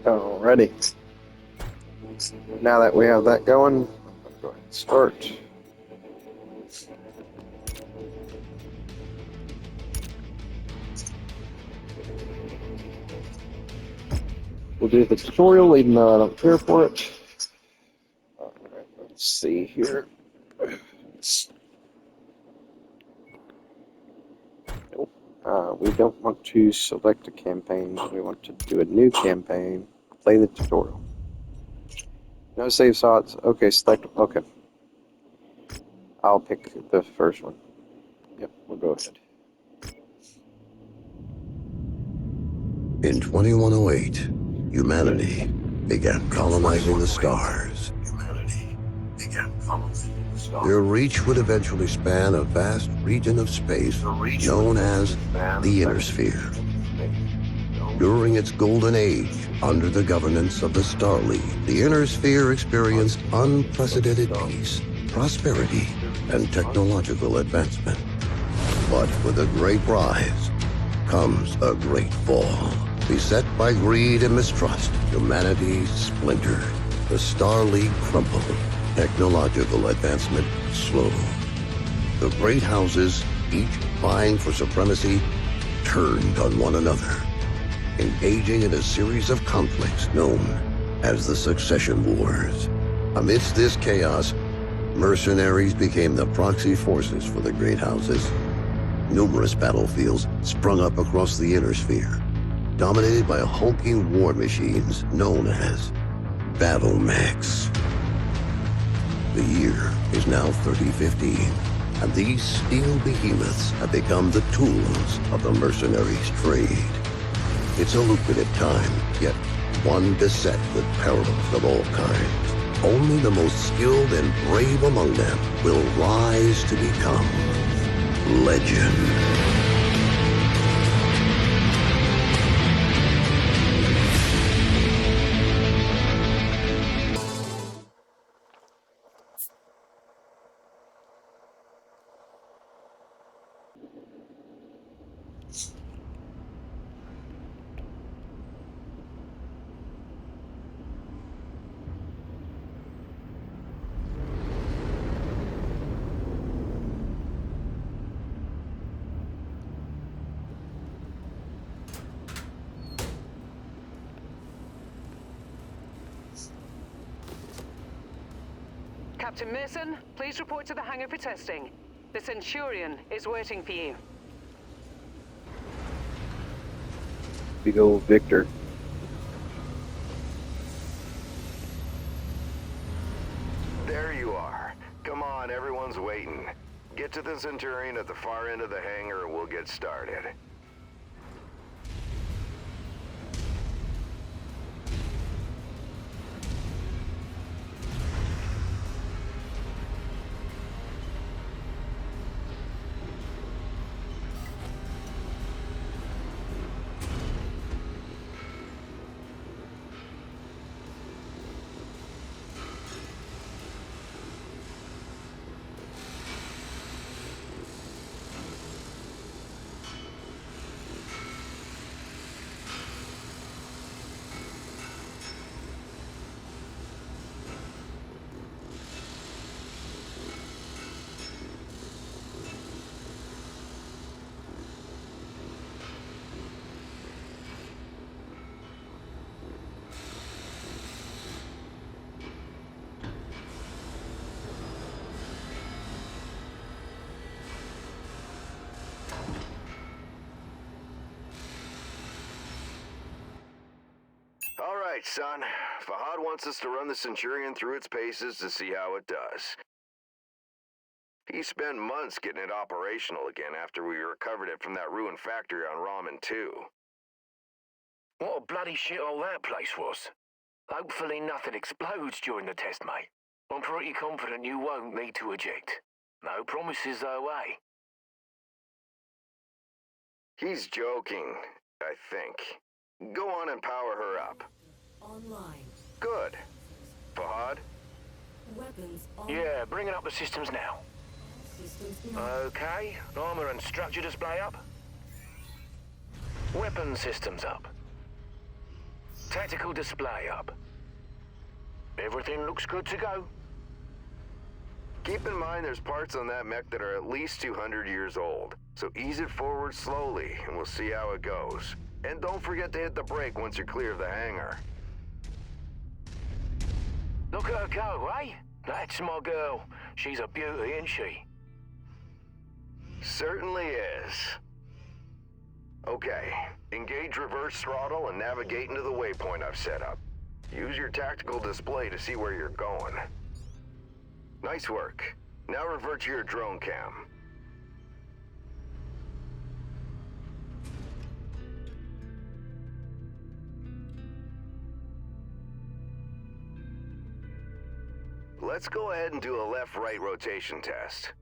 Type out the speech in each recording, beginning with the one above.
Alrighty. Now that we have that going, let's go ahead and start. We'll do the tutorial, even though I don't care for it. Alright, let's see here. We don't want to select a campaign. We want to do a new campaign. Play the tutorial. No save slots. Okay, select. Okay. I'll pick the first one. Yep, we'll go ahead. In 2108, humanity began colonizing the stars. Their reach would eventually span a vast region of space known as the Inner Sphere. During its golden age, under the governance of the Star League, the Inner Sphere experienced unprecedented peace, prosperity, and technological advancement. But with a great rise comes a great fall. Beset by greed and mistrust, humanity splintered. The Star League crumbled. Technological advancement slowed. The great houses, each vying for supremacy, turned on one another, engaging in a series of conflicts known as the Succession Wars. Amidst this chaos, mercenaries became the proxy forces for the great houses. Numerous battlefields sprung up across the Inner Sphere, dominated by hulking war machines known as battle mechs. The year is now 3015, and these steel behemoths have become the tools of the mercenaries' trade. It's a lucrative time, yet one beset with perils of all kinds. Only the most skilled and brave among them will rise to become legend. Captain Mason, please report to the hangar for testing. The Centurion is waiting for you. Big old Victor. There you are. Come on, everyone's waiting. Get to the Centurion at the far end of the hangar and we'll get started. All right, son. Fahad wants us to run the Centurion through its paces to see how it does. He spent months getting it operational again after we recovered it from that ruined factory on Ramen 2. What a bloody shithole that place was. Hopefully nothing explodes during the test, mate. I'm pretty confident you won't need to eject. No promises though, eh? He's joking, I think. Go on and power her up. Online. Good. Fahad? Weapons on. Yeah, bringing up the systems now. Systems now. Okay, armor and structure display up. Weapon systems up. Tactical display up. Everything looks good to go. Keep in mind there's parts on that mech that are at least 200 years old, so ease it forward slowly and we'll see how it goes. And don't forget to hit the brake once you're clear of the hangar. Look at her go, eh? That's my girl. She's a beauty, isn't she? Certainly is. Okay, engage reverse throttle and navigate into the waypoint I've set up. Use your tactical display to see where you're going. Nice work. Now revert to your drone cam. Let's go ahead and do a left-right rotation test.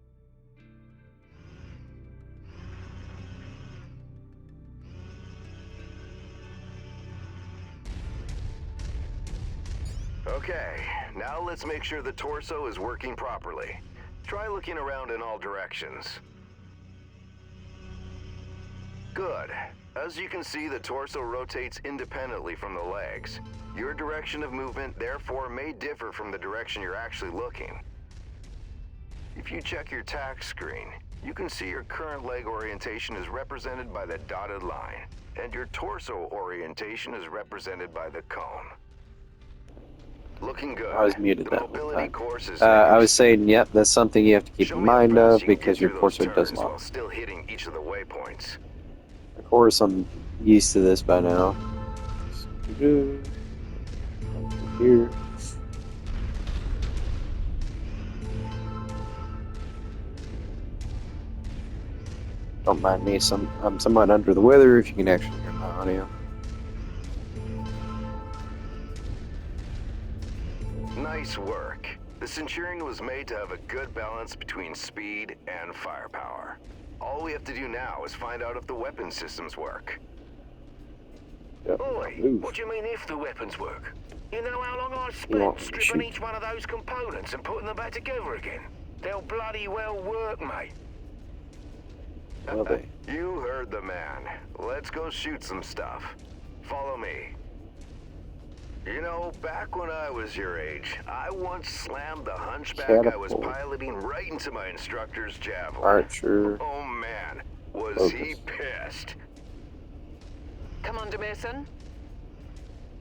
Okay, now let's make sure the torso is working properly. Try looking around in all directions. Good. As you can see, the torso rotates independently from the legs. Your direction of movement, therefore, may differ from the direction you're actually looking. If you check your tack screen, you can see your current leg orientation is represented by the dotted line, and your torso orientation is represented by the cone. Looking good. I was muted The that one mobility time. course is I was saying, yep, that's something you have to keep Show in me how mind fast of you can because get your through torso those does turns not. while still hitting each of the waypoints. Of course, I'm used to this by now. Here. Don't mind me, I'm somewhat under the weather if you can actually hear my audio. Nice work. The Centurion was made to have a good balance between speed and firepower. All we have to do now is find out if the weapon systems work. Yep. Oi, Move. what do you mean if the weapons work? You know how long I've You want spent me to stripping shoot? each one of those components and putting them back together again? They'll bloody well work, mate. Well, they. You heard the man. Let's go shoot some stuff. Follow me. You know, back when I was your age, I once slammed the Hunchback I was Catapult. piloting right into my instructor's Javelin. Archer. Oh man, was he Focus. pissed. Commander Mason,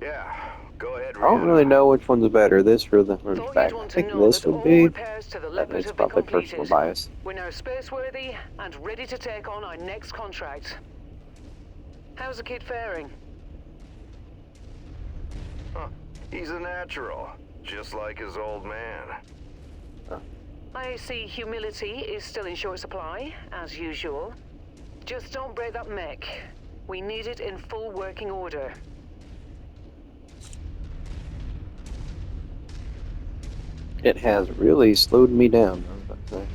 Yeah, go ahead, I don't Rihanna. really know which one's better, this or the thought Hunchback. you'd I want to think know this that would all be, repairs to the but Leopard it's have been probably personal completed. bias. We're now space-worthy and ready to take on our next contract. How's the kid faring? Huh, he's a natural, just like his old man. I see humility is still in short supply, as usual. Just don't break that mech. We need it in full working order. It has really slowed me down, I was about to say.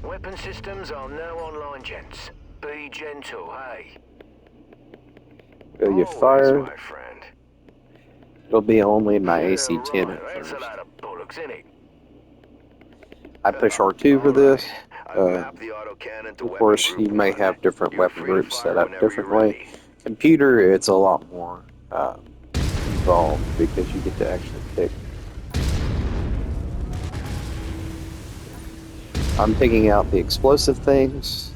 Weapon systems are now online, gents. Be gentle, hey? Will you Always, fire? my friend. It'll be only my Yeah, AC-10 right, at that's a first. lot of bollocks, innit? I push R2 for this. I've mapped the autocannon to Of weapon course, group you may 1. have different You're weapon free to groups fire set up whenever you're differently. ready. Computer, it's a lot more involved because you get to actually pick. I'm picking out the explosive things.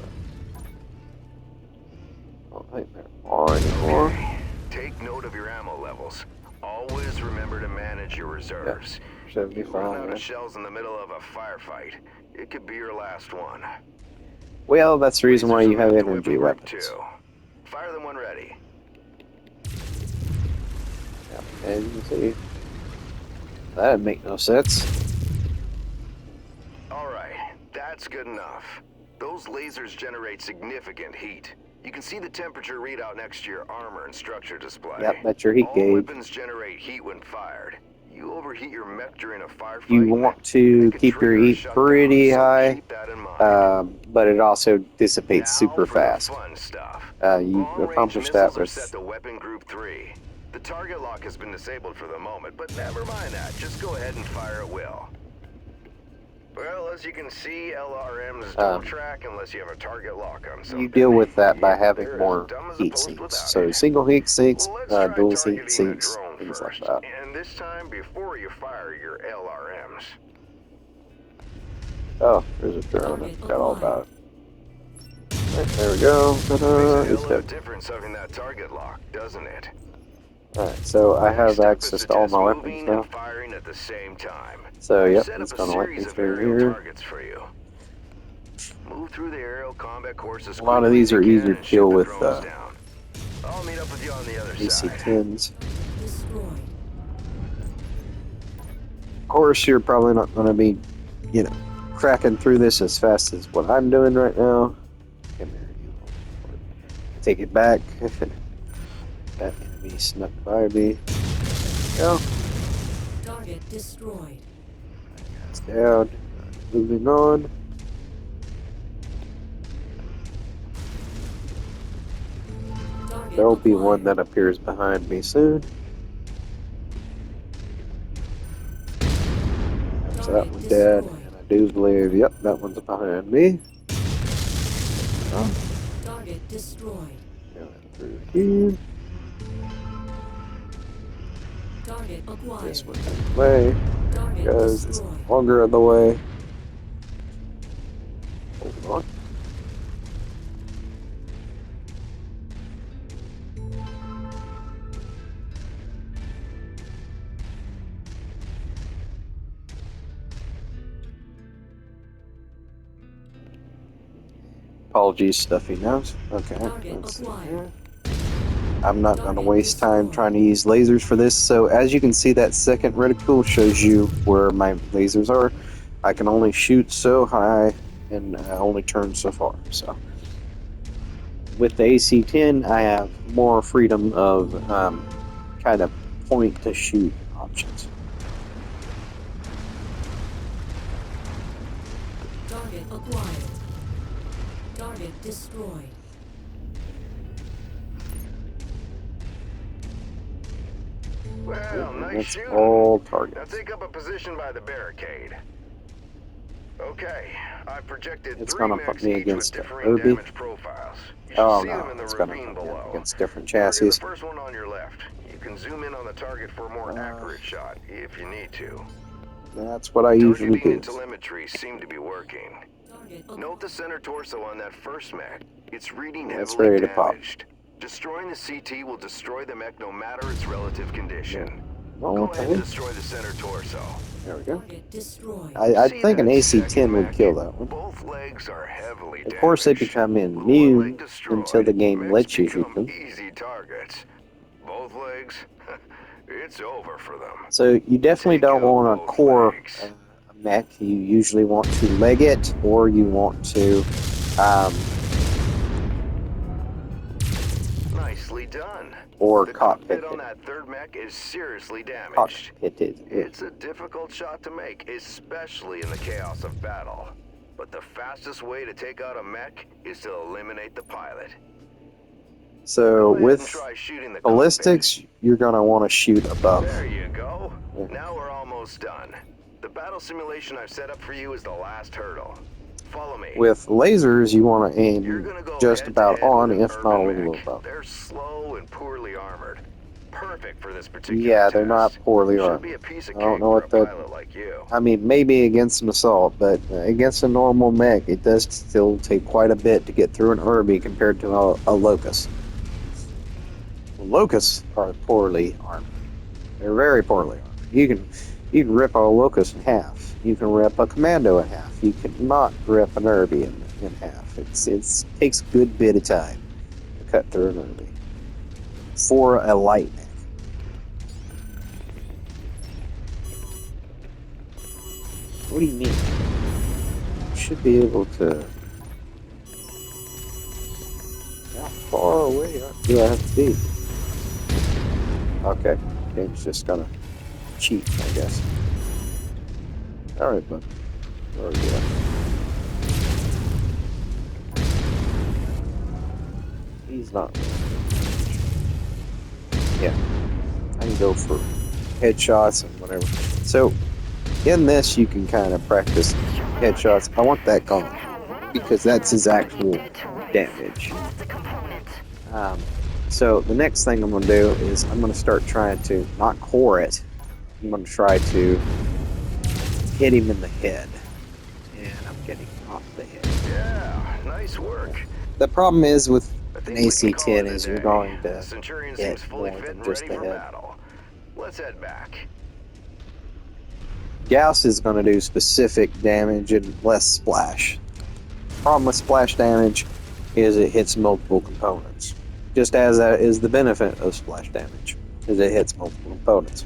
I don't think there are anymore. Okay. Take note of your ammo levels. Always remember to manage your reserves. You run out 75. of shells in the middle of a firefight, it could be your last one. Well, that's the reason why you have Lasers are energy weapon weapons. group 2. Fire them when ready. Yep, and you can see. That'd make no sense. Alright, that's good enough. Those lasers generate significant heat. You can see the temperature readout next to your armor and structure display. Yep, that's your heat All gauge. weapons generate heat when fired. You overheat your mech during a firefight. You want and to it could keep your trigger a heat shutdown, pretty so high, keep that in mind. but it also dissipates Now super for the fast. fun stuff. You Long-range accomplish that missiles are set with. to weapon group 3. The target lock has been disabled for the moment, but never mind that. Just go ahead and fire at will. Well, as you can see, LRMs don't track unless you have a target lock on something. You deal with that by Yeah, having they're more as dumb as a heat post sinks. without So it. single heat sinks, Let's try dual heat targeting the sinks, drone things like first, that. and this time before you fire your LRMs. Oh, there's a drone. I forgot all about it. Right, there we go. Makes a Ta-da, hell it's of a good. difference having that target lock, doesn't it? Alright, so I have Next step is access to to all test my weapons moving now. and firing at the same time. So, I've yep, set it's up a gonna let me series of through aerial here. targets for you. Move through the aerial combat course as A lot of quickly these as you are can easier to and kill shoot the with drones down. I'll meet up with you on the other side. AC-10s. Destroyed. Of course, you're probably not going to be, you know, cracking through this as fast as what I'm doing right now. Come here, you. Take it back. That enemy snuck by me. Go. Target destroyed. It's down. Moving on. Target There'll be acquired. one that appears behind me soon. That's that one dead. And I do believe, yep, that one's behind me. Oh, Target destroyed. going through here. Target acquired. This one can play Target because it's destroyed. longer of the way. Hold on. Apologies, stuffy nose. Okay, Target let's see acquired. here. I'm not going to Target waste time destroyed. trying to use lasers for this. So as you can see, that second reticule shows you where my lasers are. I can only shoot so high and only turn so far. So with the AC-10, I have more freedom of kind of point to shoot options. Target acquired. Target destroyed. Well, And nice that's shooting. all Now targets. take up a position by the barricade. Okay, I've projected It's 3 going to put mechs me each with against differing Irby. damage profiles. You should Oh see them no, in the it's going to ravine put me up below. against different Target chassis. the first one on your left. You can zoom in on the target for a more accurate shot if you need to. That's what I usually Targeting do. and telemetry seem to be working. Target Note the center torso on that first mech. It's reading It's heavily ready to pop. damaged. Destroying the CT will destroy the mech no matter its relative condition. Oh, Go ahead and okay. destroy the center torso. There we go. Target destroyed. I See think an that AC-10 second would mech? kill that one. Both legs are heavily Of course, they damaged. become With one immune leg destroyed, until the game mechs lets you shoot become them. easy targets. Both legs, it's over for them. So you definitely Take don't out want to both core legs. a mech. You usually want to leg it, or you want to Nicely done. or The cockpit cockpit on it. that third mech is seriously damaged. Cockpit it. It's a difficult shot to make, especially in the chaos of battle. But the fastest way to take out a mech is to eliminate the pilot. So Go ahead and with try shooting the ballistics, you're gonna want to shoot above. There you go. Yeah. Now we're almost done. The battle simulation I've set up for you is the last hurdle. Follow me. With lasers, you want to You're aim gonna go just head about to head on, with an if not a urban little mech. above. They're slow and poorly armored. Perfect for this particular Yeah, test. they're not poorly Should armored. be a piece of I don't cake know for what a the. pilot like you. I mean, maybe against an assault, but against a normal mech, it does still take quite a bit to get through an Irby compared to a Locust. Locusts are poorly armored. They're very poorly armored. You can rip a Locust in half. You can rip a Commando in half. You cannot rip an Irby in half. It takes a good bit of time to cut through an Irby for a light mech. What do you mean? You should be able to. How far away do I have to be? Okay, game's just gonna cheat, I guess. Alright, bud. Where are we at? He's not. Yeah, I can go for headshots and whatever. So, In this, you can kind of practice headshots. I want that gone because that's his actual damage. So the next thing I'm going to do is I'm going to start trying to not core it. I'm going to try to hit him in the head. And I'm getting off the head. Yeah, nice work. The problem is with I an think we can call AC-10 it a is you're day. going The to Centurion hit seems fully more fit than and just ready the for head. battle. Let's head back. Gauss is going to do specific damage and less splash. Problem with splash damage is it hits multiple components. Just as that is the benefit of splash damage, is it hits multiple components.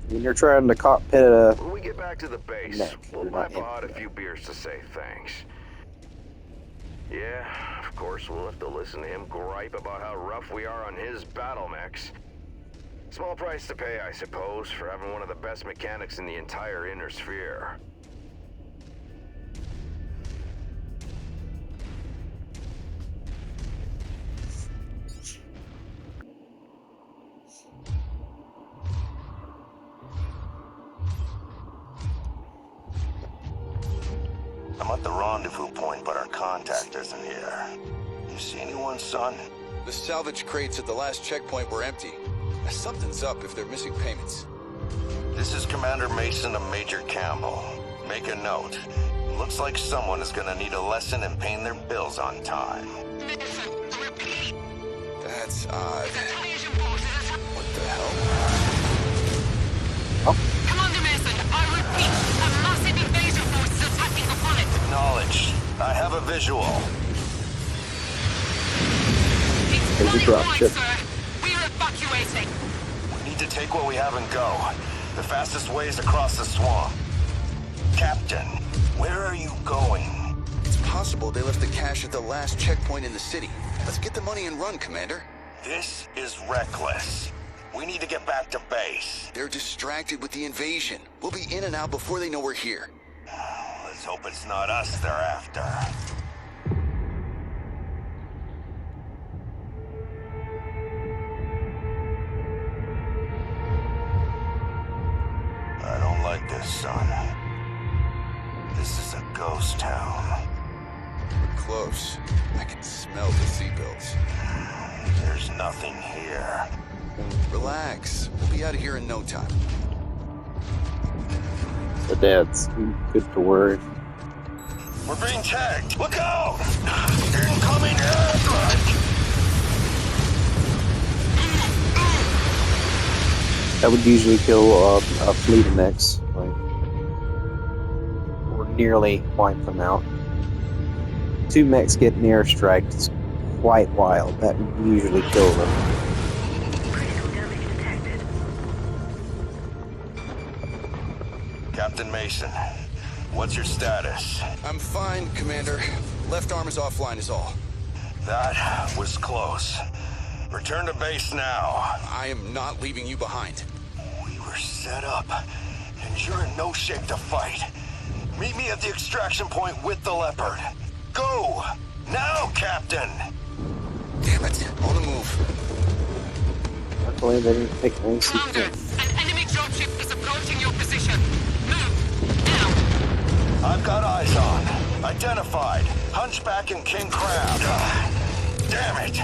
When you're trying to cockpit a When we get back to the base, mech, we'll you're buy not Pod a empty. few beers to say thanks. Yeah, of course we'll have to listen to him gripe about how rough we are on his battle mechs. Small price to pay, I suppose, for having one of the best mechanics in the entire inner sphere. I'm at the rendezvous point, but our contact isn't here. You see anyone, son? The salvage crates at the last checkpoint were empty. Something's up if they're missing payments. This is Commander Mason of Major Campbell. Make a note. Looks like someone is gonna need a lesson in paying their bills on time. That's odd. What the hell? Commander Mason, I repeat, a massive invasion force is attacking the planet. Acknowledged. I have a visual. There's a dropship. Sir. We're evacuating. We need to take what we have and go. The fastest way is across the swamp. Captain, where are you going? It's possible they left the cash at the last checkpoint in the city. Let's get the money and run, Commander. This is reckless. We need to get back to base. They're distracted with the invasion. We'll be in and out before they know we're here. Let's hope it's not us they're after. I don't like this, son. This is a ghost town. We're close. I can smell the seatbelts. There's nothing here. Relax. We'll be out of here in no time. So Dad's good for word. We're being tagged. Look out! Incoming airstrike! That would usually kill a fleet of mechs, like, or nearly wipe them out. 2 mechs getting airstrike is quite wild. That would usually kill them. Captain Mason, what's your status? I'm fine, Commander. Left arm is offline is all. That was close. Return to base now. I am not leaving you behind. We were set up, and you're in no shape to fight. Meet me at the extraction point with the Leopard. Go! Now, Captain! Damn it. On the move. Luckily, they didn't take an Commander, AC-10. an enemy dropship is approaching your position. Move, now. I've got eyes on. Identified. Hunchback and King Crab. Damn it!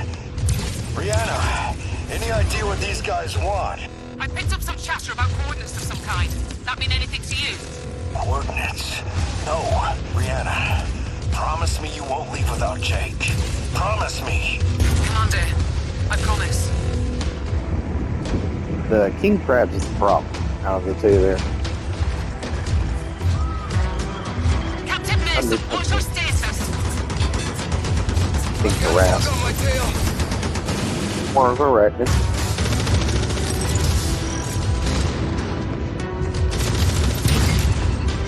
Rihanna, any idea what these guys want? I picked up some chatter about coordinates of some kind. That mean anything to you? Coordinates? No, Rihanna. Promise me you won't leave without Jake. Promise me. Commander, I promise. The king crabs is the problem out of the two there. Captain Mason, what's your status? King harass. On my tail. More of a record.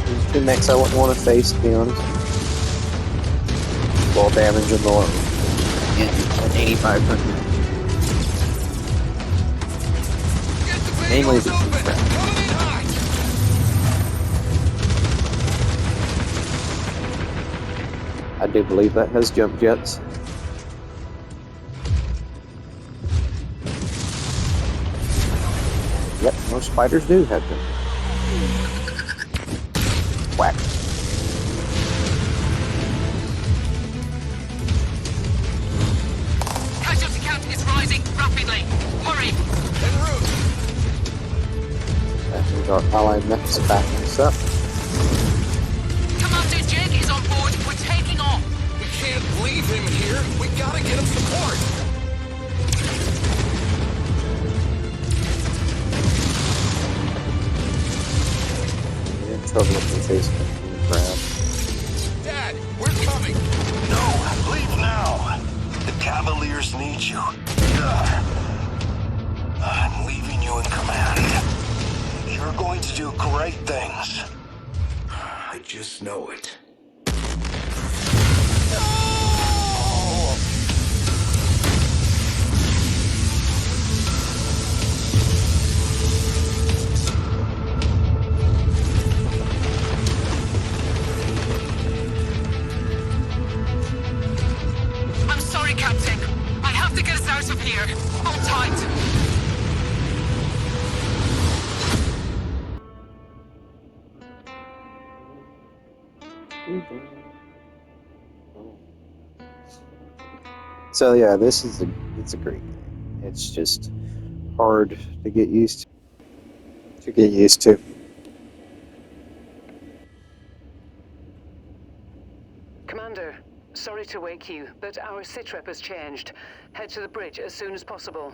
These 2 mechs I wouldn't want to face, to be honest. Ball damage in the low. And 8,500. Mainly the king crab. I do believe that has jump jets. Yep, most spiders do have them. Whack. Casualty count is rising rapidly. Hurry! En route. That means our allied mechs backing us up. Commander Jake is on board. We're taking off. We can't leave him here. We gotta get him support. You're in trouble if they face the ground. Dad, we're coming. No, leave now. The Cavaliers need you. I'm leaving you in command. You're going to do great things. I just know it. No! I'm sorry, Captain. I have to get us out of here. Hold tight. So yeah, it's a great game. It's just hard to get used to. Commander, sorry to wake you, but our sitrep has changed. Head to the bridge as soon as possible.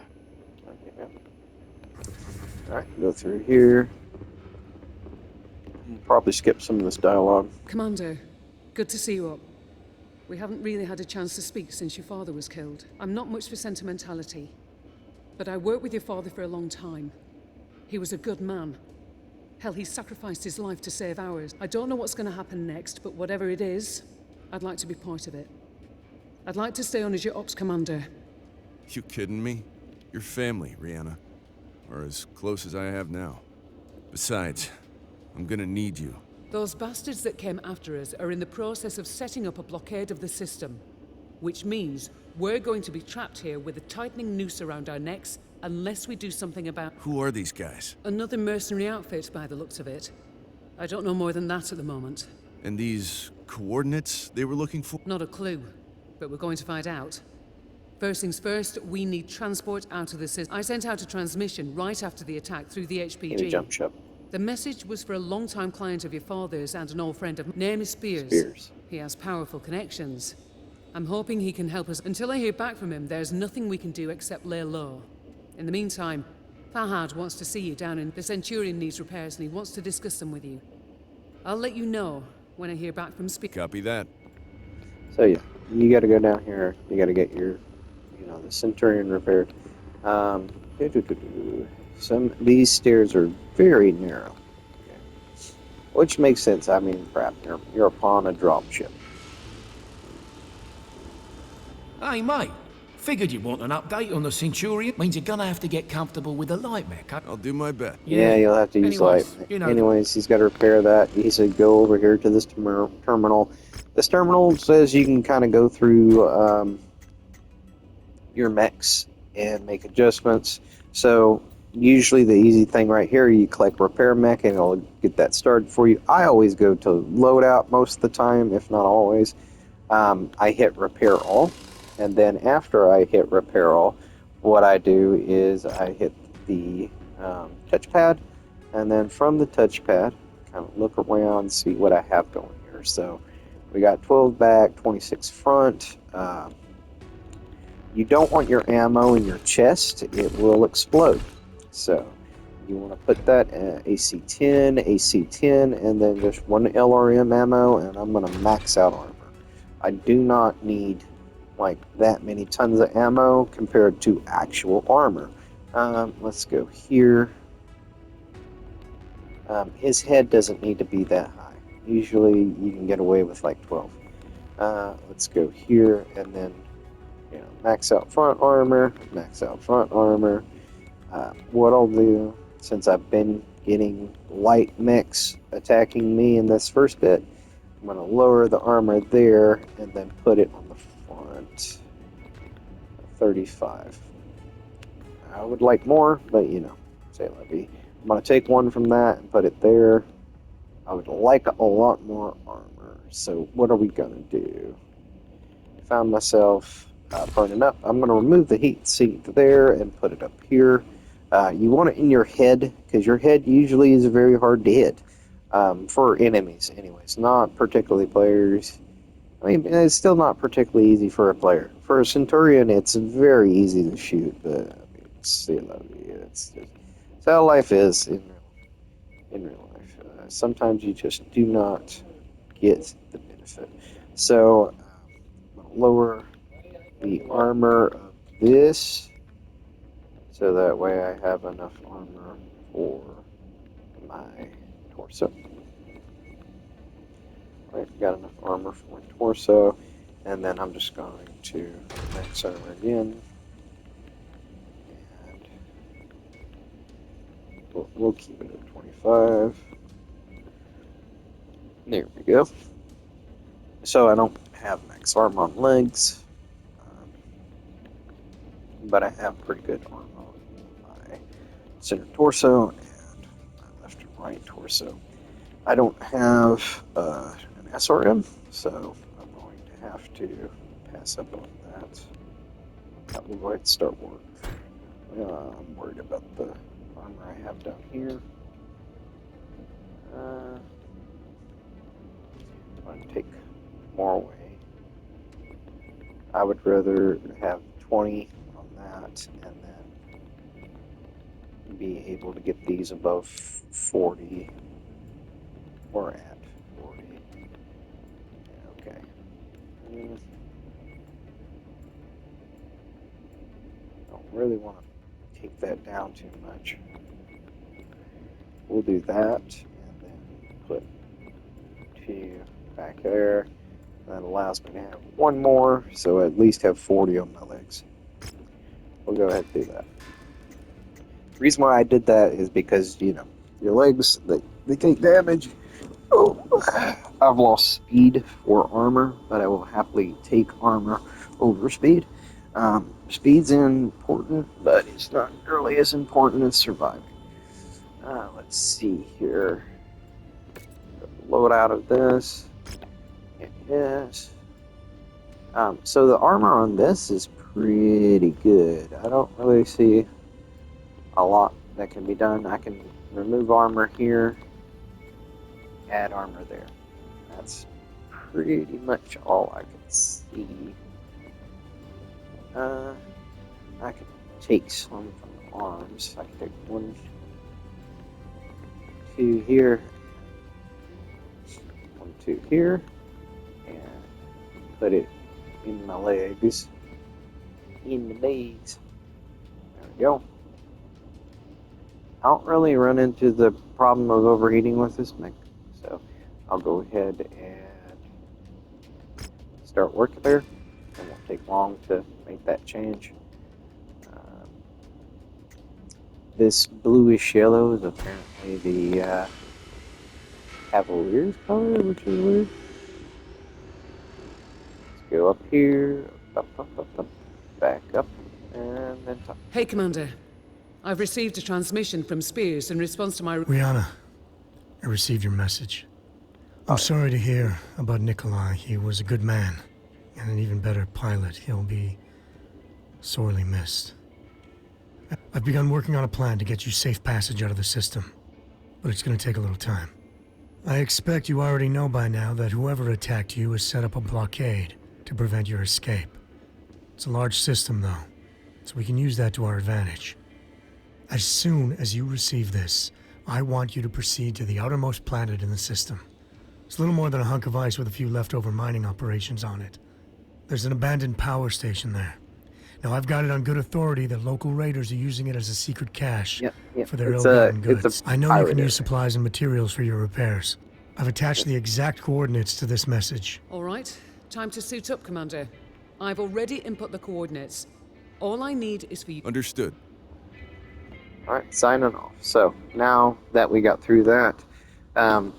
Alright, go through here. Probably skip some of this dialogue. Commander, good to see you up. We haven't really had a chance to speak since your father was killed. I'm not much for sentimentality, but I worked with your father for a long time. He was a good man. Hell, he sacrificed his life to save ours. I don't know what's going to happen next, but whatever it is, I'd like to be part of it. I'd like to stay on as your ops commander. You kidding me? You're family, Rihanna. Or as close as I have now. Besides, I'm gonna need you. Those bastards that came after us are in the process of setting up a blockade of the system, which means we're going to be trapped here with a tightening noose around our necks unless we do something about... Who are these guys? Another mercenary outfit by the looks of it. I don't know more than that at the moment. And these coordinates they were looking for? Not a clue, but we're going to find out. First things first, we need transport out of the system. I sent out a transmission right after the attack through the HPG. Jump ship. The message was for a long-time client of your father's and an old friend of mine. Name is Spears. Spears. He has powerful connections. I'm hoping he can help us. Until I hear back from him, there's nothing we can do except lay low. In the meantime, Fahad wants to see you down in... The Centurion needs repairs and he wants to discuss them with you. I'll let you know when I hear back from Spears. Copy that. So yeah, you gotta go down here. You gotta get your, the Centurion repaired. These stairs are very narrow, which makes sense. I mean, crap, you're upon a dropship. Hey, mate. Figured you'd want an update on the Centurion. Means you're gonna have to get comfortable with the light mech. I'll do my best. Yeah, you'll have to use light. Anyways, he's got to repair that. He said go over here to this terminal. This terminal says you can kind of go through your mechs and make adjustments. So usually the easy thing right here, you click repair mech and it'll get that started for you. I always go to loadout most of the time, if not always. I hit repair all, and then after I hit repair all, what I do is I hit the touchpad, and then from the touchpad, kind of look around, see what I have going here. So we got 12 back, 26 front. You don't want your ammo in your chest, it will explode. So you want to put that AC-10, AC-10, and then just one LRM ammo, and I'm going to max out armor. I do not need like that many tons of ammo compared to actual armor. Let's go here. His head doesn't need to be that high. Usually you can get away with like 12. Let's go here and then max out front armor, max out front armor. What I'll do, since I've been getting light mechs attacking me in this first bit, I'm going to lower the armor there and then put it on the front. 35. I would like more, but say la vie. I'm going to take one from that and put it there. I would like a lot more armor. So what are we going to do? I found myself burning up. I'm going to remove the heat sink there and put it up here. You want it in your head, because your head usually is very hard to hit. For enemies, anyways. Not particularly players. I mean, it's still not particularly easy for a player. For a Centurion, it's very easy to shoot, but I mean, it's just it's how life is in real life. Sometimes you just do not get the benefit. So, lower the armor of this, so that way I have enough armor for my torso. I've got enough armor for my torso, and then I'm just going to max armor again, and we'll keep it at 25. There we go. So I don't have max armor on legs, but I have pretty good armor on my center torso and my left and right torso. I don't have an SRM, so I'm going to have to pass up on that. We'll go ahead and start work. I'm worried about the armor I have down here. I'm going to take more away. I would rather have 20 on that and then be able to get these above 40 or at 40. Okay. Don't really want to take that down too much. We'll do that and then put 2 back there. That allows me to have one more, so I at least have 40 on my legs. We'll go ahead and do that. The reason why I did that is because, you know, your legs, they take damage. Oh, I've lost speed for armor, but I will happily take armor over speed. Speed's important, but it's not nearly as important as surviving. Let's see here. Load out of this. Yes. So the armor on this is pretty good. I don't really see a lot that can be done. I can remove armor here, add armor there. That's pretty much all I can see. I could take some from the arms. I could take 1, 2 here, 1, 2 here, and put it in my legs. In the legs. There we go. I don't really run into the problem of overheating with this mech, so I'll go ahead and start working there. It won't take long to make that change. This bluish yellow is apparently the Cavalier's color, which is weird. Let's go up here, up, back up, and then top. Hey, Commander. I've received a transmission from Spears in response to my... Rihanna, I received your message. I'm sorry to hear about Nikolai. He was a good man, and an even better pilot. He'll be sorely missed. I've begun working on a plan to get you safe passage out of the system, but it's going to take a little time. I expect you already know by now that whoever attacked you has set up a blockade to prevent your escape. It's a large system, though, so we can use that to our advantage. As soon as you receive this, I want you to proceed to the outermost planet in the system. It's little more than a hunk of ice with a few leftover mining operations on it. There's an abandoned power station there. Now, I've got it on good authority that local raiders are using it as a secret cache for their ill-gotten goods. I know you can use supplies and materials for your repairs. I've attached the exact coordinates to this message. All right. Time to suit up, Commander. I've already input the coordinates. All I need is for you... Understood. Alright, signing off. So, now that we got through that,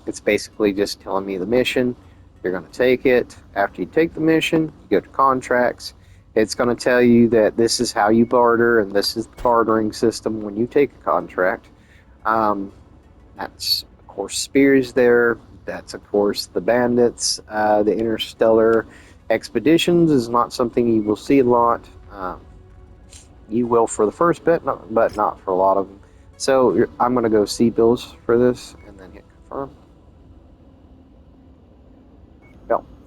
it's basically just telling me the mission. You're going to take it. After you take the mission, you go to contracts. It's going to tell you that this is how you barter, and this is the bartering system when you take a contract. That's, of course, Spears there. That's, of course, the Bandits. The Interstellar Expeditions is not something you will see a lot. You will for the first bit, but not for a lot of them. So I'm going to go see bills for this and then hit confirm.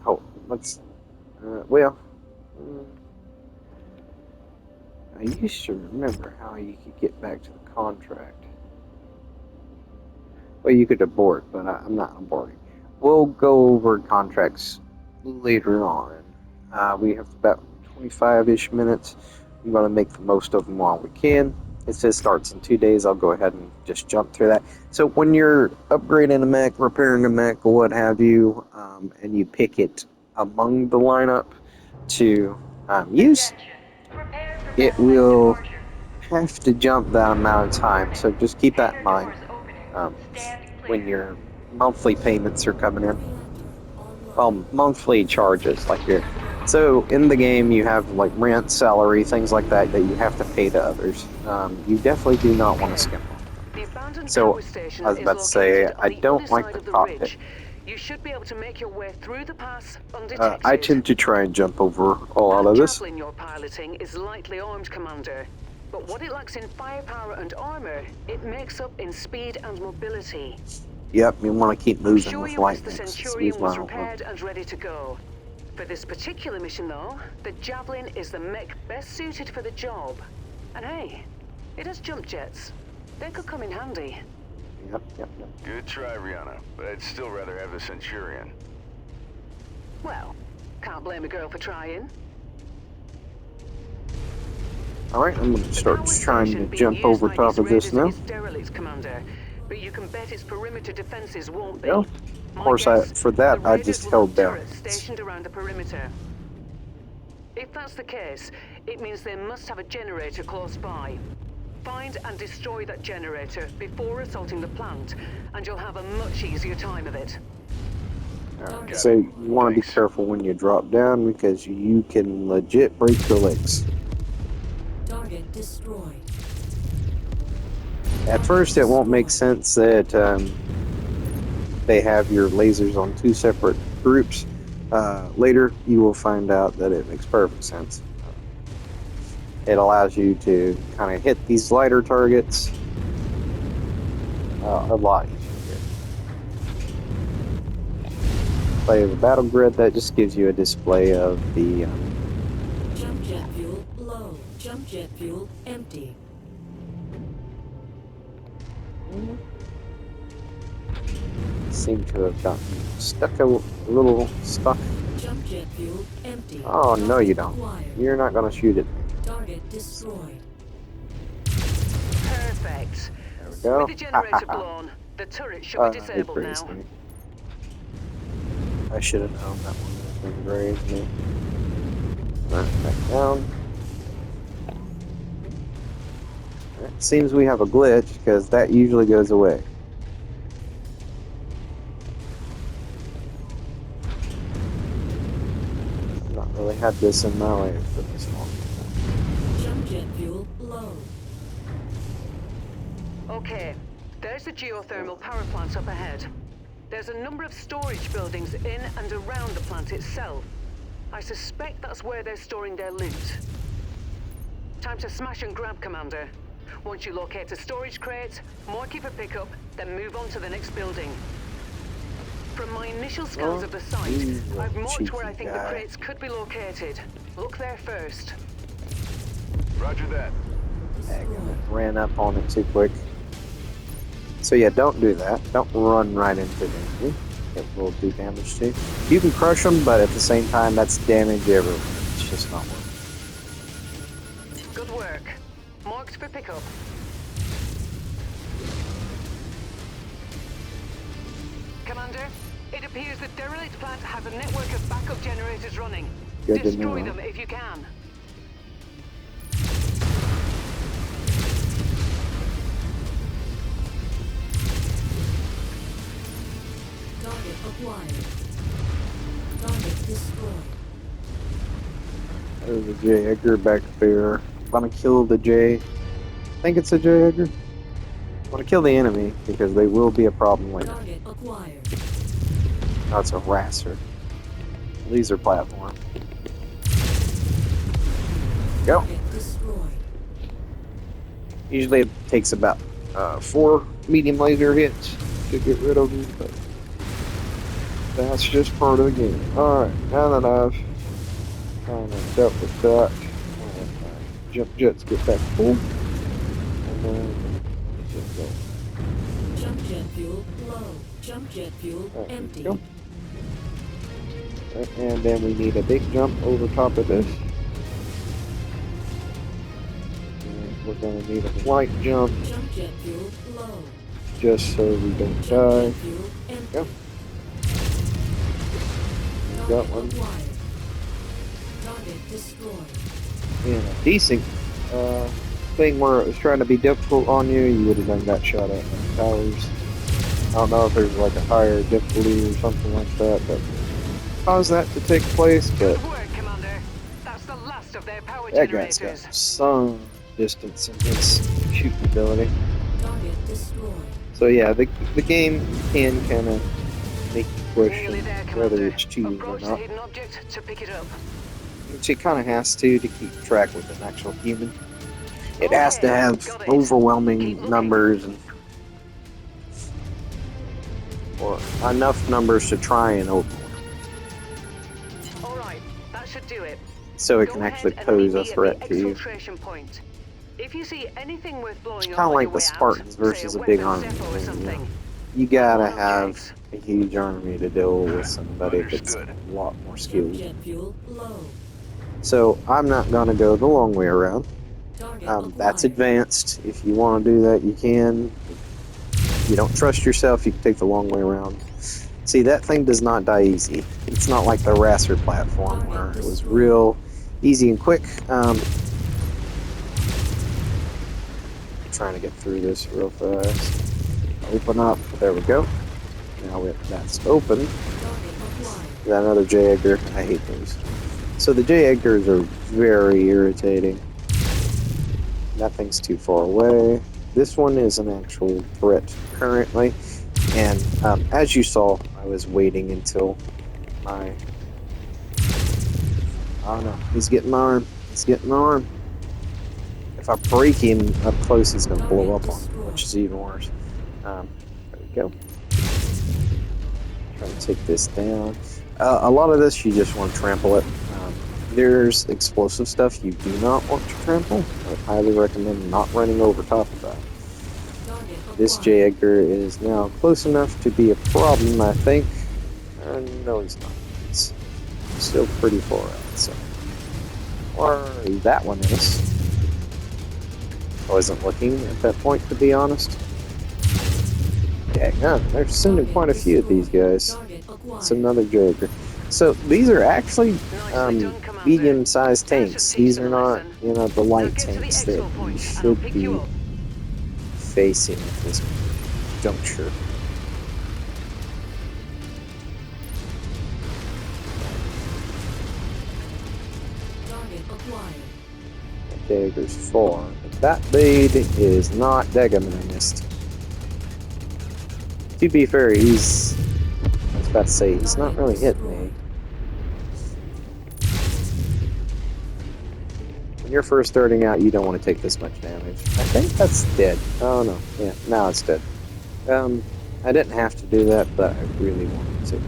Well, let's... I used to remember how you could get back to the contract. Well, you could abort, but I'm not aborting. We'll go over contracts later on. We have about 25-ish minutes. I'm going to make the most of them while we can. It says starts in 2 days. I'll go ahead and just jump through that. So when you're upgrading a mech, repairing a mech, or what have you, and you pick it among the lineup to use, it will have to jump that amount of time. So just keep that in mind when your monthly payments are coming in. Well, monthly charges, like your... So in the game, you have like rent, salary, things like that you have to pay to others. You definitely do not want to skimp on them. So I was about to say, I don't like the cockpit. You should be able to make your way through the pass undetected. I tend to try and jump over a lot of this. Javelin you're piloting is lightly armed, Commander. But what it lacks in firepower and armor, it makes up in speed and mobility. Yep, you want to keep moving with the lightning. Centurion was repaired and ready to go. For this particular mission, though, the Javelin is the mech best suited for the job. And hey, it has jump jets. They could come in handy. Yep. Good try, Rihanna, but I'd still rather have the Centurion. Well, can't blame a girl for trying. Alright, I'm going to start trying to jump over top of this now. Derelict, Commander, but you can bet its perimeter defenses won't be. Of course, for that, I just held down. Stationed around the perimeter. If that's the case, it means they must have a generator close by. Find and destroy that generator before assaulting the plant, and you'll have a much easier time of it. Alright, so you want to be careful when you drop down, because you can legit break your legs. Target destroyed. At first, it won't make sense that they have your lasers on two separate groups. Later, you will find out that it makes perfect sense. It allows you to kind of hit these lighter targets a lot easier. Play the battle grid, that just gives you a display of the... Jump jet fuel low. Jump jet fuel empty. Seem to have gotten stuck a little stuck. Jump jet fuel empty. Oh, no you don't. You're not going to shoot it. Target destroyed. Perfect. There we go. With the generator blown, the turret should be disabled now. Me. I should have known that one was going to raise me. Right, back down. It seems we have a glitch, because that usually goes away. I've not really had this in my life for this long. Jump jet fuel low. Okay, there's the geothermal power plant up ahead. There's a number of storage buildings in and around the plant itself. I suspect that's where they're storing their loot. Time to smash and grab, Commander. Once you locate a storage crate, mark it for pickup, then move on to the next building. From my initial scans of the site, I've marked where I think the crates could be located. Look there first. Roger that. I ran up on it too quick. So yeah, don't do that. Don't run right into the enemy. It will do damage to you. You can crush them, but at the same time, that's damage everywhere. It's just not worth it. Good work. Marked for pickup. Commander, it appears the derelict plant has a network of backup generators running. Good to Destroy know. them if you can. Target acquired. Target destroyed. There's a J. Edgar back there. I'm gonna kill the J. I think it's a J. Edgar. want to kill the enemy because they will be a problem later. Target acquired. That's a harasser. Laser platform. Go. Target destroyed. Usually it takes about 4 medium laser hits to get rid of them, but that's just part of the game. Alright, now that I've kind of dealt with that, jump jets get back full, and then just go. Jump jet fuel low. Jump jet fuel Alright, empty. go. And then we need a big jump over top of this. And we're going to need a flight jump Jump jet fuel low. just so we don't Jump die. jet fuel empty. Go. Got Target one. acquired. Target destroyed. And a decent thing where it was trying to be difficult on you, you would have done got shot at by towers. I don't know if there's like a higher difficulty or something like that, but caused that to take place, but Good work, Commander. That's the last of their power that guy's got generators. some distance in his shooting ability. Target destroyed. So yeah, the game can kind of make you Nearly question there, whether Commander. it's cheating or Approach the not. hidden object to pick it up. Which it kind of has to keep track with an actual human. It has to have got it. overwhelming numbers and or enough numbers to try and open one, All right, that should do it. so it Go can ahead actually and pose meet a me at threat the to you. exfiltration point. If you see anything worth blowing It's up kind of on like your the way Spartans out, versus say a big weapons army. depot or You know, something, you gotta One have object. a huge army to deal with somebody that's Understood. a lot more Jump skilled. jet fuel low. So I'm not gonna go the long way around. Target That's acquired. advanced. If you want to do that, you can. If you don't trust yourself, you can take the long way around. See, that thing does not die easy. It's not like the harasser platform where it was real easy and quick. Trying to get through this real fast. Open up. There we go. Now that's open. Target acquired. Got another J. Edgar. I hate those. So the J. Edgars are very irritating. That thing's too far away. This one is an actual threat currently. And as you saw, I was waiting until my... Oh no, he's getting my arm. He's getting my arm. If I break him up close, he's going to blow up on me, which is even worse. There we go. Try to take this down. A lot of this, you just want to trample it. There's explosive stuff you do not want to trample. I highly recommend not running over top of that. This J. Edgar is now close enough to be a problem, I think. No, he's not. It's still pretty far out, so. Or that one is. I wasn't looking at that point, to be honest. Dang on, they're sending quite a few of these guys. It's another J. Edgar. So these are actually medium-sized tanks. These are not, you know, the light tanks that you should be facing at this juncture. Okay, there's 4. But that lead is not Degam, and I missed. To be fair, I was about to say, he's not really hitting me. When you're first starting out, you don't want to take this much damage. I think that's dead. Oh no, yeah, now it's dead. I didn't have to do that, but I really wanted to.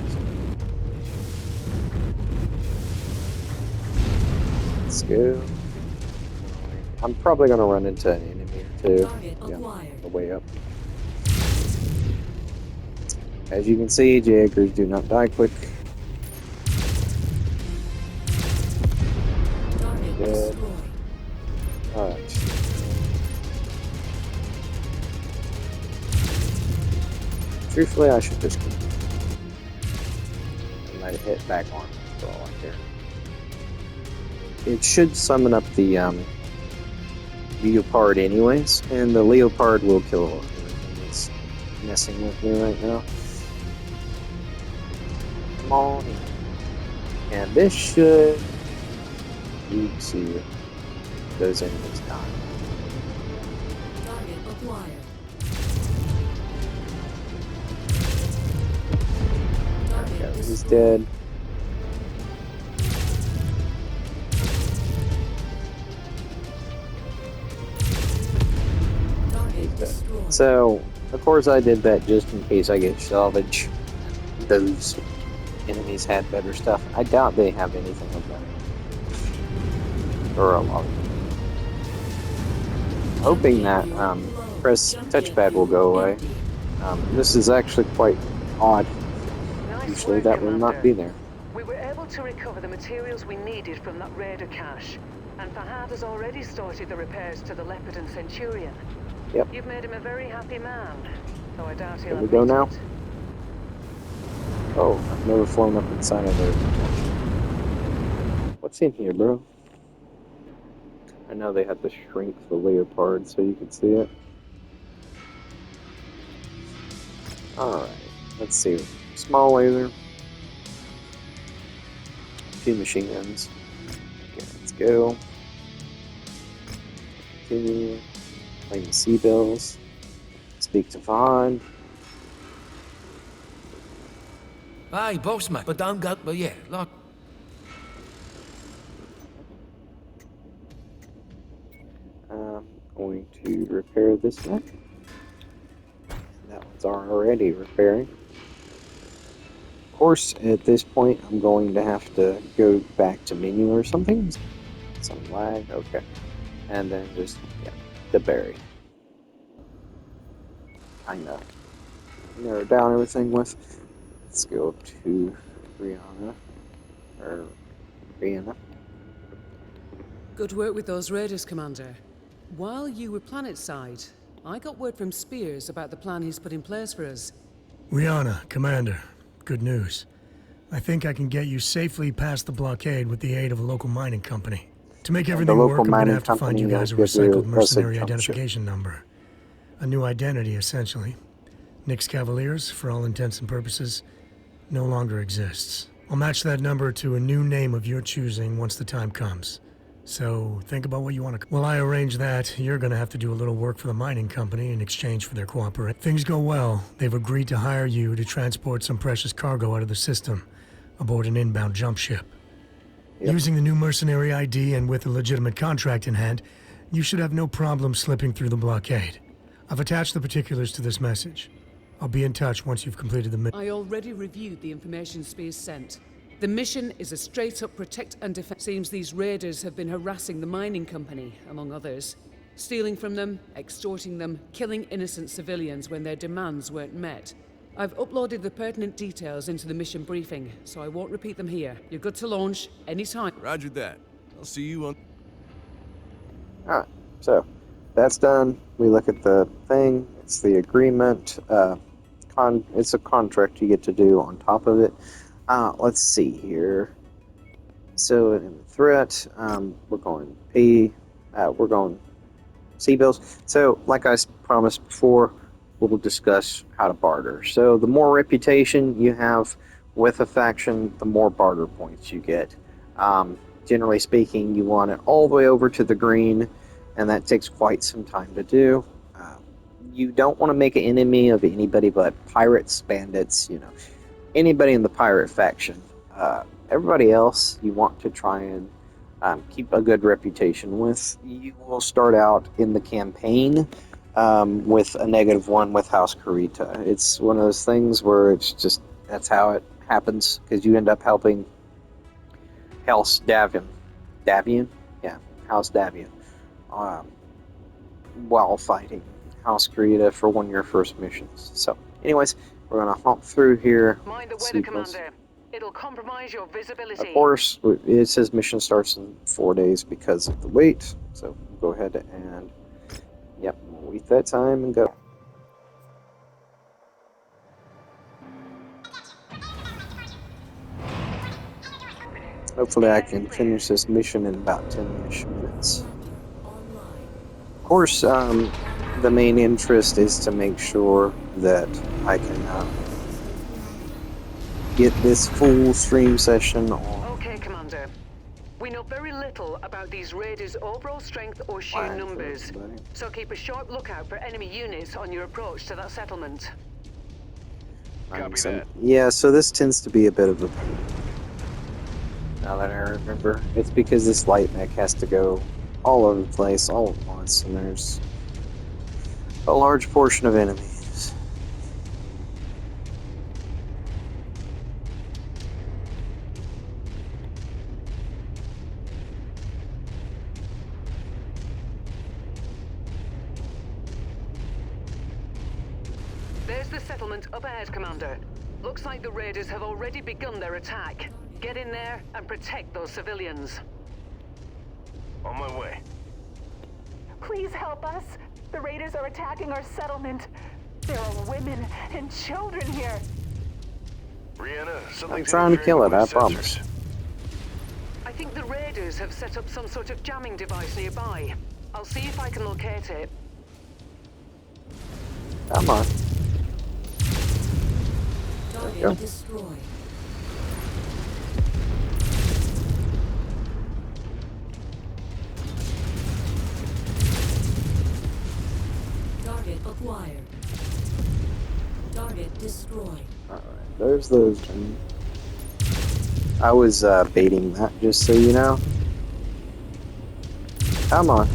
Let's go. I'm probably going to run into an enemy or two. Yeah, on the way up. As you can see, J. Edgars do not die quick. Dead. Alright. Truthfully, I should just keep and let it hit back on for all I care. It should summon up the Leopard anyways, and the Leopard will kill everything that's messing with me right now. Come on in. And this should lead to those enemies dying. Target acquired. go. He's dead. So, of course I did that just in case I get salvage. Those enemies had better stuff. I doubt they have anything of that. Or a lot of them. Hoping that press touchpad will go away. This is actually quite odd. Usually that will not be there. We were able to recover the materials we needed from that raider cache, and Fahad has already started the repairs to the Leopard and Centurion. Yep. You've made him a very happy man, though I doubt he'll Here we go admit now. it. Oh, I've never flown up inside of there. What's in here, bro? I know they had to shrink the Leopard so you could see it. Alright, let's see. Small laser. 2 machine guns. Okay, let's go. Continue. Claim the C-bills. Speak to Vaughn. Hey, boss, mate. But don't go... But yeah, like... Going to repair this mech. That one's already repairing. Of course, at this point, I'm going to have to go back to menu or something. Some lag, okay. And then just, yeah, the berry. Kind of narrow down everything with. Let's go up to Rihanna. Or Rihanna. Good work with those raiders, Commander. While you were planetside, I got word from Spears about the plan he's put in place for us. Rihanna, Commander, good news. I think I can get you safely past the blockade with the aid of a local mining company. To make everything work, I'm gonna have to find you guys a recycled mercenary identification number. A new identity, essentially. Nick's Cavaliers, for all intents and purposes, no longer exists. I'll match that number to a new name of your choosing once the time comes. So, think about what you want to... While I arrange that, you're gonna have to do a little work for the mining company in exchange for their cooperation. If things go well, they've agreed to hire you to transport some precious cargo out of the system, aboard an inbound jump ship. Yep. Using the new mercenary ID and with a legitimate contract in hand, you should have no problem slipping through the blockade. I've attached the particulars to this message. I'll be in touch once you've completed the mission. I already reviewed the information Spears sent. The mission is a straight-up protect and defend. Seems these raiders have been harassing the mining company, among others. Stealing from them, extorting them, killing innocent civilians when their demands weren't met. I've uploaded the pertinent details into the mission briefing, so I won't repeat them here. You're good to launch anytime. Roger that. I'll see you on... Alright, so that's done. We look at the thing. It's the agreement. It's a contract you get to do on top of it. Let's see here. So in the threat, we're going P. We're going C-bills. So like I promised before, we'll discuss how to barter. So the more reputation you have with a faction, the more barter points you get. Generally speaking, you want it all the way over to the green, and that takes quite some time to do. You don't want to make an enemy of anybody but pirates, bandits, you know, anybody in the pirate faction. Everybody else you want to try and keep a good reputation with. You will start out in the campaign with a -1 with House Kurita. It's one of those things where it's just, that's how it happens, because you end up helping House Davian. Davian? Yeah, House Davian. While fighting House Kurita for one of your first missions. So, anyways, we're going to hop through here. Mind the weather, Commander. It'll compromise your visibility. Of course, it says mission starts in 4 days because of the wait. So, go ahead and, yep, wait that time and go. Hopefully I can finish this mission in about 10-ish minutes. Of course, the main interest is to make sure that I can get this full stream session on. Okay, Commander. We know very little about these raiders' overall strength or sheer numbers, so keep a sharp lookout for enemy units on your approach to that settlement. Copy that. Yeah, so this tends to be a bit of a pain. Now that I remember, it's because this light mech has to go all over the place all at once, and there's a large portion of enemies. There's the settlement up ahead, Commander. Looks like the raiders have already begun their attack. Get in there and protect those civilians. On my way. Please help us. The raiders are attacking our settlement. There are women and children here. Rihanna, I'm something's trying to kill it, interfering I with my promise. sensors. I think the raiders have set up some sort of jamming device nearby. I'll see if I can locate it. Come on. Target destroyed. Target acquired. Target destroyed. Alright, there's those. I was baiting that, just so you know. Come on.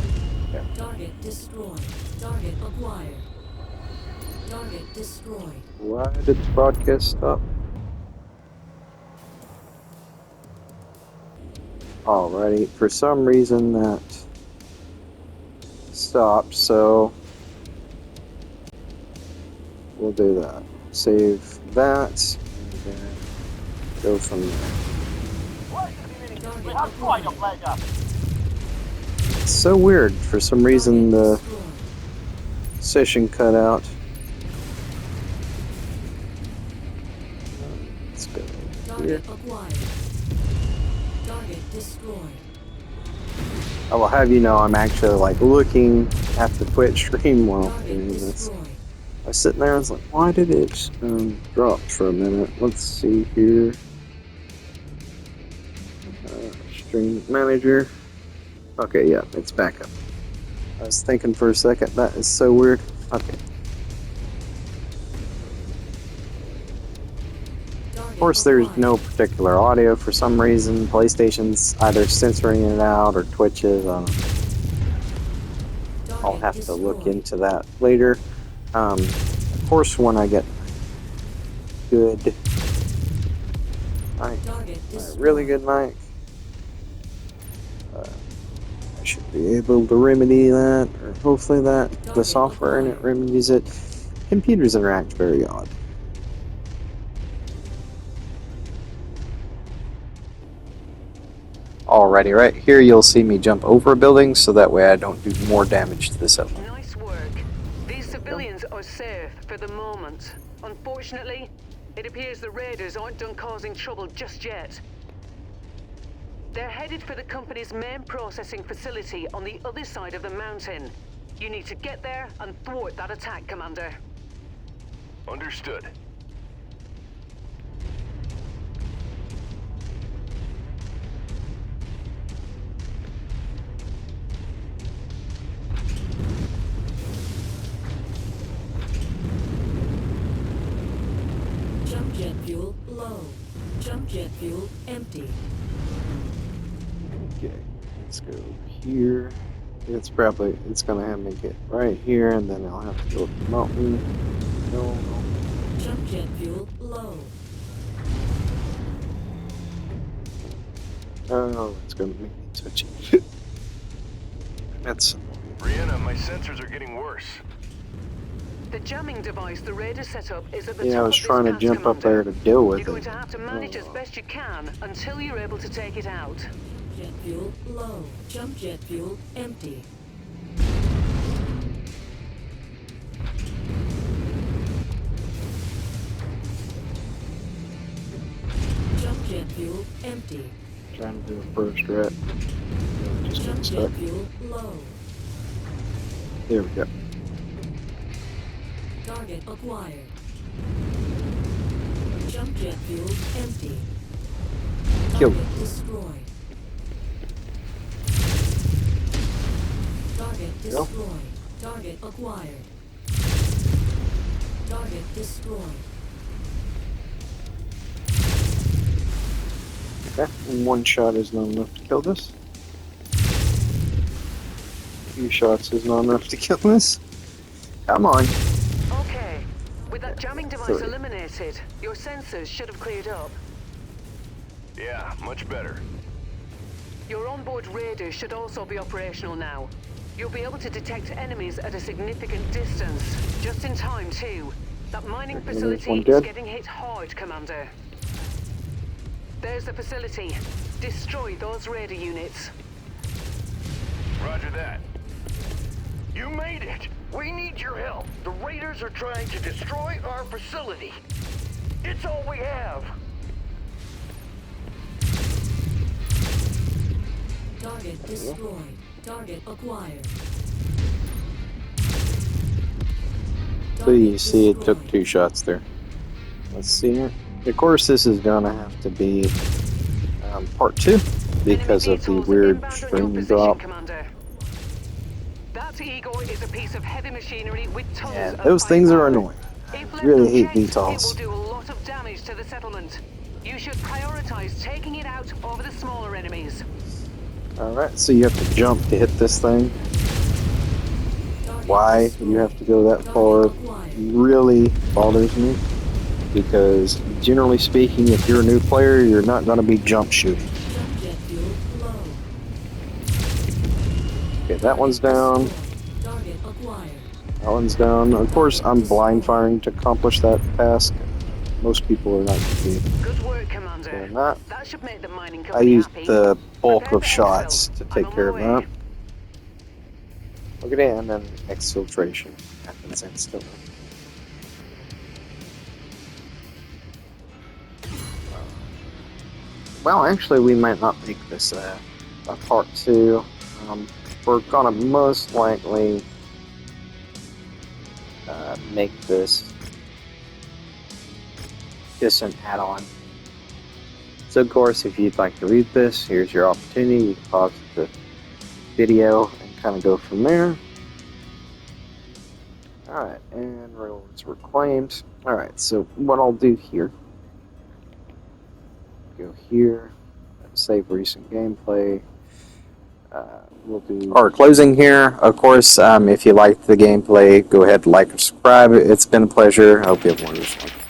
Okay. Target destroyed. Target acquired. Target destroyed. Why did the broadcast stop? Alrighty, for some reason that stopped, so we'll do that. Save that, and then go from there. It's so weird, for some reason the session cut out. Let's go here. Target destroyed. I will have you know I'm actually like looking at the Twitch stream while doing this. I was sitting there and I was like, why did it drop for a minute? Let's see here. Stream manager. Okay, yeah, it's back up. I was thinking for a second, that is so weird. Okay. Of course, there's no particular audio for some reason. PlayStation's either censoring it out or Twitch is. I'll have to look into that later. Of course, when I get good, really good mic, I should be able to remedy that, or hopefully that the software in it remedies it. Computers interact very odd. Alrighty, right here you'll see me jump over a building so that way I don't do more damage to the settlement. Nice work. These civilians are safe for the moment. Unfortunately, it appears the raiders aren't done causing trouble just yet. They're headed for the company's main processing facility on the other side of the mountain. You need to get there and thwart that attack, Commander. Understood. Jump jet fuel low. Jump jet fuel empty. Okay, let's go here. It's gonna have me get right here, and then I'll have to go up the mountain. No. Jump jet fuel low. Oh, it's gonna make me touch it. That's Rihanna, my sensors are getting worse. The jamming device the raiders set up is at the yeah. top I was of this trying to path, jump up Commander. there to deal with You're going it. to have to manage as best you can until you're able to take it out. Jet fuel low. Jump jet fuel empty. Jump jet fuel empty. Trying to do a first rep. Just Jump getting jet stuck. fuel low. There we go. Target acquired. Jump jet fuel empty. Killed. Target destroyed. Target destroyed. Target acquired. Target destroyed. Okay, one shot is not enough to kill this. 2 shots is not enough to kill this. Come on. Okay. With that jamming device eliminated, your sensors should have cleared up. Yeah, much better. Your onboard radar should also be operational now. You'll be able to detect enemies at a significant distance. Just in time, too. That mining facility is getting hit hard, Commander. There's the facility. Destroy those radar units. Roger that. You made it! We need your help. The raiders are trying to destroy our facility. It's all we have. Target destroyed. Target acquired. So you see it took 2 shots there. Let's see here. Of course this is gonna have to be part 2 because of the weird stream drop. That Igor is a piece of heavy machinery with tons of Those things are firepower. annoying. If I left really hate unchecked, VTOLs. it will do a lot of damage to the settlement. You should prioritize taking it out over the smaller enemies. Alright, so you have to jump to hit this thing. Why you have to go that far really bothers me. Because generally speaking, if you're a new player, you're not going to be jump shooting. Okay, that one's down. That one's down. Of course, I'm blind firing to accomplish that task. Most people are not going to be. Good work, Commander. They're not. That should make the mining I company used happy. the bulk Prepare of for shots exfil. to I'm take on care of my way. that. Look at that, and then exfiltration happens instantly. Well, actually, we might not make this a part 2. We're gonna most likely make this just an add-on. So, of course, if you'd like to read this, here's your opportunity. You can pause the video and kind of go from there. Alright, and rewards were claimed. Alright, so what I'll do here, go here, save recent gameplay. We'll do our closing here. Of course, if you liked the gameplay, go ahead and like and subscribe. It's been a pleasure. I hope you have one of